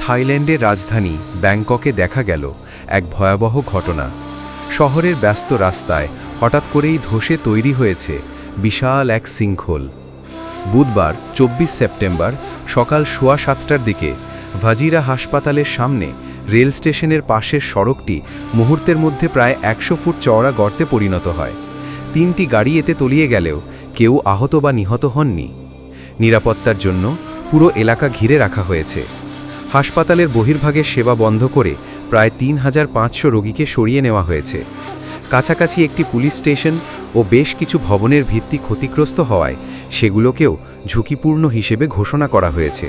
থাইল্যান্ডের রাজধানী ব্যাংককে দেখা গেল এক ভয়াবহ ঘটনা। শহরের ব্যস্ত রাস্তায় হঠাৎ করেই ধসে তৈরি হয়েছে বিশাল এক শৃঙ্খল। বুধবার 24 সেপ্টেম্বর সকাল 7:15টার দিকে ভাজিরা হাসপাতালের সামনে রেল স্টেশনের পাশের সড়কটি মুহূর্তের মধ্যে প্রায় 100 ফুট চওড়া গর্তে পরিণত হয়। 3টি গাড়ি এতে তলিয়ে গেলেও কেউ আহত বা নিহত হননি। নিরাপত্তার জন্য পুরো এলাকা ঘিরে রাখা হয়েছে। হাসপাতালের বহির্ভাগের সেবা বন্ধ করে প্রায় 3500 রোগীকে সরিয়ে নেওয়া হয়েছে। কাছাকাছি একটি পুলিশ স্টেশন ও বেশ কিছু ভবনের ভিত্তি ক্ষতিগ্রস্ত হওয়ায় সেগুলোকেও ঝুঁকিপূর্ণ হিসেবে ঘোষণা করা হয়েছে।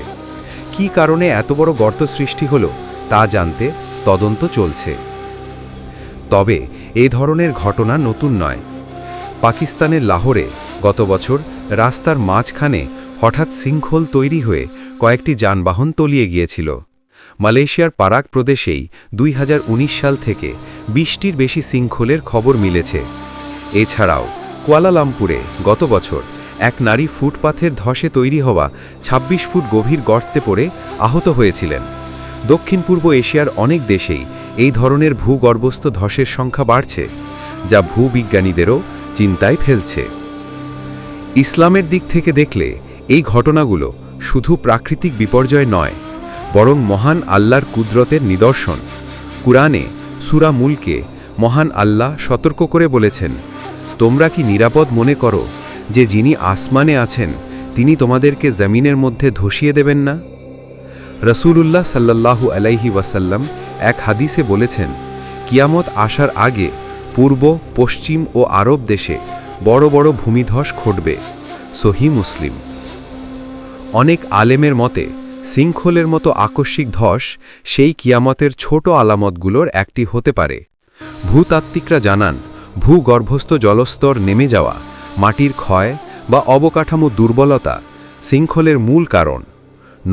কী কারণে এত বড় গর্ত সৃষ্টি হলো তা জানতে তদন্ত চলছে। তবে এই ধরনের ঘটনা নতুন নয়। পাকিস্তানের লাহোরে গত বছর রাস্তার মাঝখানে হঠাৎ শৃঙ্খল তৈরি হয়ে কয়েকটি যানবাহন তলিয়ে গিয়েছিল। মালয়েশিয়ার পারাক প্রদেশেই 2019 সাল থেকে 20টির বেশি শৃঙ্খলের খবর মিলেছে। এছাড়াও কুয়ালালামপুরে গত বছর এক নারী ফুটপাথের ধসে তৈরি হওয়া 26 ফুট গভীর গর্তে পড়ে আহত হয়েছিলেন। দক্ষিণ পূর্ব এশিয়ার অনেক দেশেই এই ধরনের ভূগর্ভস্থ ধসের সংখ্যা বাড়ছে, যা ভূবিজ্ঞানীদেরও চিন্তায় ফেলছে। ইসলামের দিক থেকে দেখলে এই ঘটনাগুলো শুধু প্রাকৃতিক বিপর্যয় নয়, বরং মহান আল্লাহর কুদরতের নিদর্শন। কুরআনে সূরা মুলকে মহান আল্লাহ সতর্ক করে বলেছেন, তোমরা কি নিরাপদ মনে করো যে যিনি আসমানে আছেন তিনি তোমাদেরকে জমিনের মধ্যে ধসিয়ে দেবেন না? রাসূলুল্লাহ সাল্লাল্লাহু আলাইহি ওয়াসাল্লাম এক হাদিসে বলেছেন, কিয়ামত আসার আগে পূর্ব, পশ্চিম ও আরব দেশে বড় বড় ভূমিধস ঘটবে। সহিহ মুসলিম। অনেক আলেমের মতে শৃঙ্খলের মতো আকস্মিক ধস সেই কিয়ামতের ছোট আলামতগুলোর একটি হতে পারে। ভূতাত্ত্বিকরা জানান, ভূগর্ভস্থ জলস্তর নেমে যাওয়া, মাটির ক্ষয় বা অবকাঠামো দুর্বলতা শৃঙ্খলের মূল কারণ।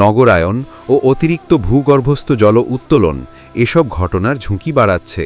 নগরায়ন ও অতিরিক্ত ভূগর্ভস্থ জল উত্তোলন এসব ঘটনার ঝুঁকি বাড়াচ্ছে।